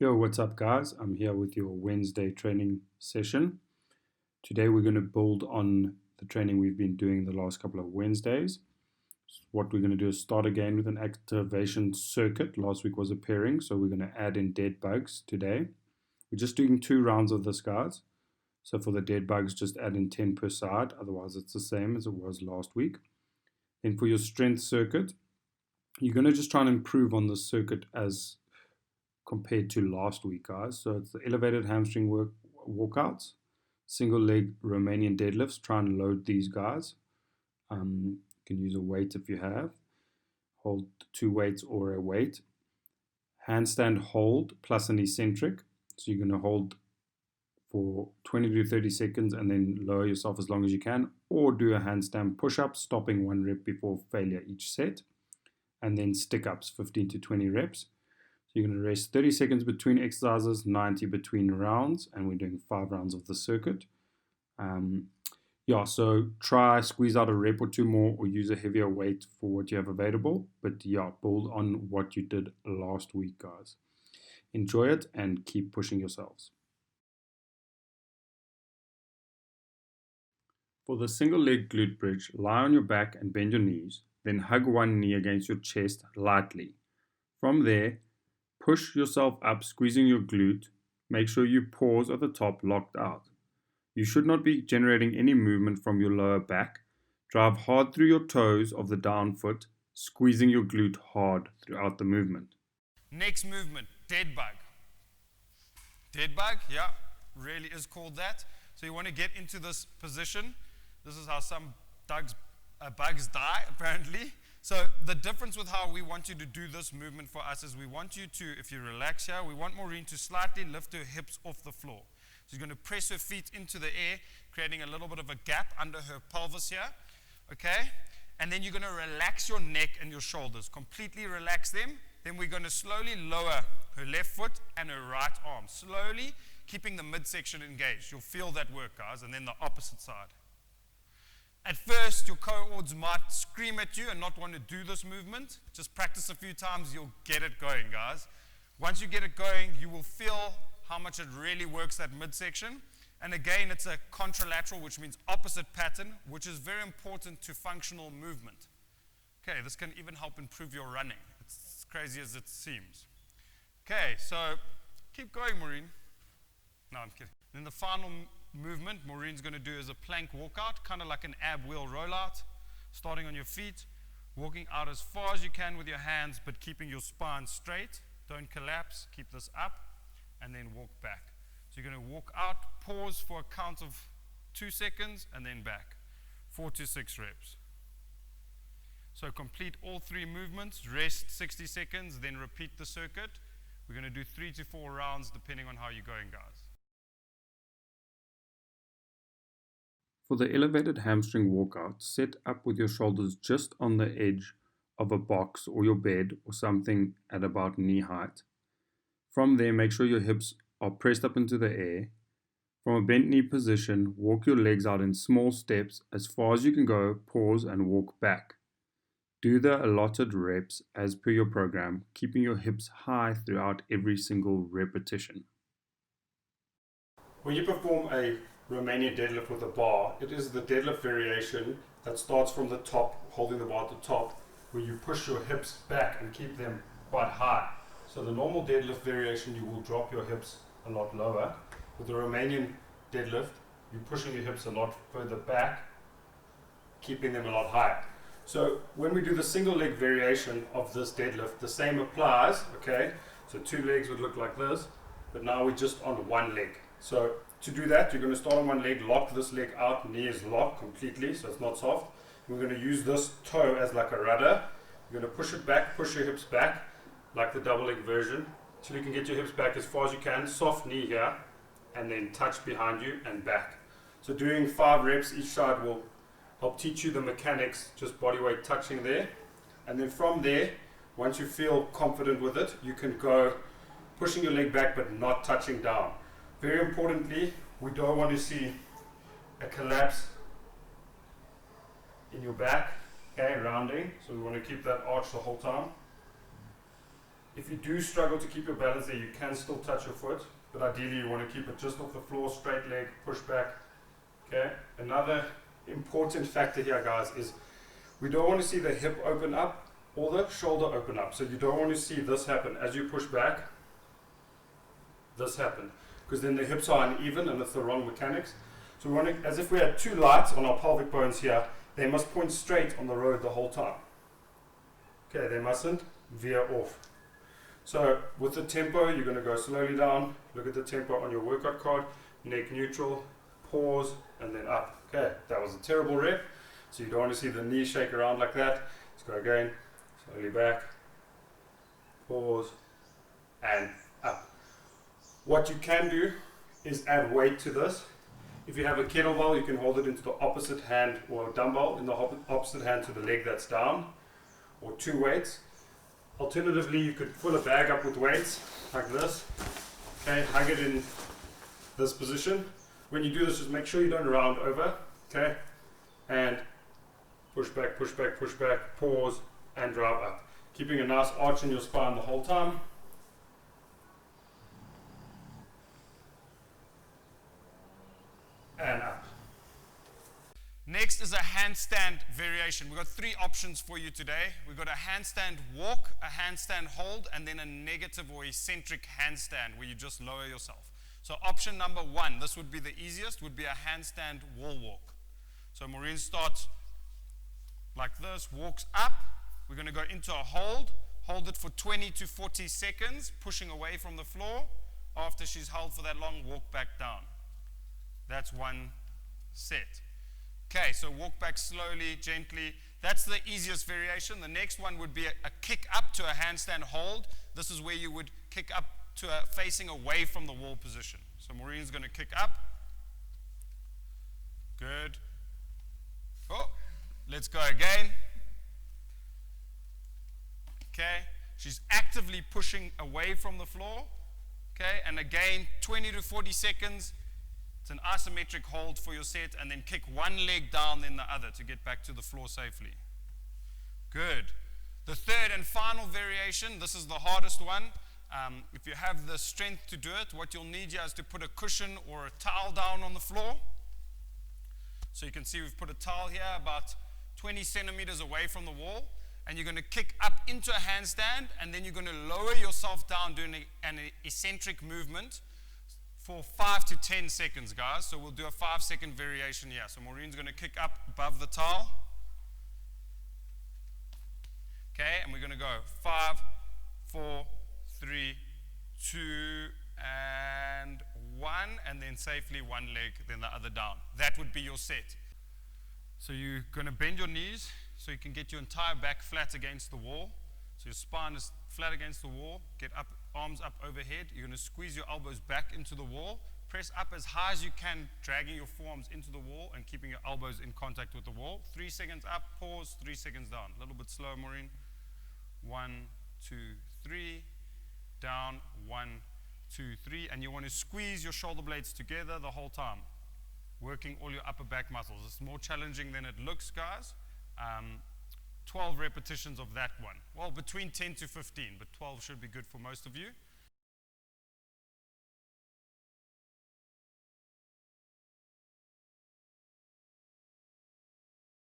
Yo, what's up, guys? I'm here with your Wednesday training session. Today, we're going to build on the training we've been doing the last couple of Wednesdays. What we're going to do is start again with an activation circuit. Last week was a pairing, so we're going to add in dead bugs today. We're just doing 2 rounds of this, guys. So for the dead bugs, just add in 10 per side. Otherwise, it's the same as it was last week. Then for your strength circuit, you're going to just try and improve on this circuit as compared to last week, guys. So it's the elevated hamstring walkouts, single leg Romanian deadlifts. Try and load these guys. You can use a weight if you have. Hold 2 weights or a weight. Handstand hold plus an eccentric. So you're going to hold for 20 to 30 seconds and then lower yourself as long as you can, or do a handstand push-up, stopping 1 rep before failure each set, and then stick-ups 15 to 20 reps. So you're going to rest 30 seconds between exercises, 90 between rounds, and we're doing 5 rounds of the circuit. So try squeeze out a rep or 2 more, or use a heavier weight for what you have available. But build on what you did last week, guys. Enjoy it and keep pushing yourselves. For the single leg glute bridge, lie on your back and bend your knees, then hug one knee against your chest lightly. From there, push yourself up, squeezing your glute. Make sure you pause at the top, locked out. You should not be generating any movement from your lower back. Drive hard through your toes of the down foot, squeezing your glute hard throughout the movement. Next movement, dead bug. Dead bug, yeah, really is called that. So you want to get into this position. This is how some bugs die, apparently. So the difference with how we want you to do this movement for us is we want you to, if you relax here, we want Maureen to slightly lift her hips off the floor. She's going to press her feet into the air, creating a little bit of a gap under her pelvis here, okay? And then you're going to relax your neck and your shoulders, completely relax them. Then we're going to slowly lower her left foot and her right arm, slowly keeping the midsection engaged. You'll feel that work, guys, and then the opposite side. At first, your cohorts might scream at you and not want to do this movement. Just practice a few times, you'll get it going, guys. Once you get it going, you will feel how much it really works, that midsection. And again, it's a contralateral, which means opposite pattern, which is very important to functional movement. Okay, this can even help improve your running. It's as crazy as it seems. Okay, so keep going, Maureen. No, I'm kidding. Then the final movement Maureen's going to do is a plank walkout, kind of like an ab wheel rollout, starting on your feet, walking out as far as you can with your hands, but keeping your spine straight. Don't collapse, keep this up, and then walk back. So you're going to walk out, pause for a count of 2 seconds, and then back. 4 to 6 reps. So complete all 3 movements, rest 60 seconds, then repeat the circuit. We're going to do 3 to 4 rounds depending on how you're going, guys. For the elevated hamstring walkout, set up with your shoulders just on the edge of a box or your bed or something at about knee height. From there, make sure your hips are pressed up into the air. From a bent knee position, walk your legs out in small steps as far as you can go, pause and walk back. Do the allotted reps as per your program, keeping your hips high throughout every single repetition. When you perform a Romanian deadlift with a bar, it is the deadlift variation that starts from the top, holding the bar at the top, where you push your hips back and keep them quite high. So the normal deadlift variation, you will drop your hips a lot lower. With the Romanian deadlift, you're pushing your hips a lot further back, keeping them a lot higher. So when we do the single leg variation of this deadlift, the same applies, okay? So 2 legs would look like this, but now we're just on 1 leg. So to do that, you're going to start on 1 leg, lock this leg out, knee is locked completely, so it's not soft. We're going to use this toe as like a rudder. You're going to push it back, push your hips back, like the double leg version, till you can get your hips back as far as you can, soft knee here, and then touch behind you and back. So doing 5 reps each side will help teach you the mechanics, just body weight touching there. And then from there, once you feel confident with it, you can go pushing your leg back but not touching down. Very importantly, we don't want to see a collapse in your back, okay, rounding. So we want to keep that arch the whole time. If you do struggle to keep your balance there, you can still touch your foot, but ideally you want to keep it just off the floor, straight leg, push back. Okay. Another important factor here, guys, is we don't want to see the hip open up or the shoulder open up. So you don't want to see this happen. As you push back, this happen. Because then the hips are uneven and it's the wrong mechanics. So we want to, as if we had two lights on our pelvic bones here, they must point straight on the road the whole time. Okay, they mustn't veer off. So with the tempo, you're going to go slowly down. Look at the tempo on your workout card. Neck neutral, pause, and then up. Okay, that was a terrible rep. So you don't want to see the knee shake around like that. Let's go again. Slowly back, pause, and up. What you can do is add weight to this. If you have a kettlebell, you can hold it into the opposite hand, or a dumbbell in the opposite hand to the leg that's down, or two weights. Alternatively, you could fill a bag up with weights like this. Okay, hug it in this position. When you do this, just make sure you don't round over. Okay, and push back, push back, push back, pause, and drive up. Keeping a nice arch in your spine the whole time. And up. Next is a handstand variation. We've got three options for you today. We've got a handstand walk, a handstand hold, and then a negative or eccentric handstand where you just lower yourself. So option number one, this would be the easiest, would be a handstand wall walk. So Maureen starts like this, walks up. We're going to go into a hold it for 20 to 40 seconds, pushing away from the floor. After she's held for that long, walk back down. That's one set. Okay, so walk back slowly, gently. That's the easiest variation. The next one would be a kick up to a handstand hold. This is where you would kick up to a facing away from the wall position. So Maureen's going to kick up. Good. Oh, let's go again. Okay, she's actively pushing away from the floor. Okay, and again, 20 to 40 seconds. It's an isometric hold for your set, and then kick one leg down, then the other to get back to the floor safely. Good. The third and final variation, this is the hardest one. If you have the strength to do it, what you'll need here is to put a cushion or a towel down on the floor. So you can see we've put a towel here about 20 centimeters away from the wall, and you're going to kick up into a handstand, and then you're going to lower yourself down doing an eccentric movement for 5 to 10 seconds, guys. So we'll do a 5-second variation here. So Maureen's going to kick up above the towel. Okay, and we're going to go 5, 4, 3, 2, and 1, and then safely one leg, then the other down. That would be your set. So you're going to bend your knees so you can get your entire back flat against the wall. So your spine is flat against the wall. Get up, arms up overhead. You're going to squeeze your elbows back into the wall. Press up as high as you can, dragging your forearms into the wall and keeping your elbows in contact with the wall. 3 seconds up, pause, 3 seconds down. A little bit slower, Maureen. 1, 2, 3. Down, 1, 2, 3. And you want to squeeze your shoulder blades together the whole time, working all your upper back muscles. It's more challenging than it looks, guys. 12 repetitions of that one. Well, between 10 to 15, but 12 should be good for most of you.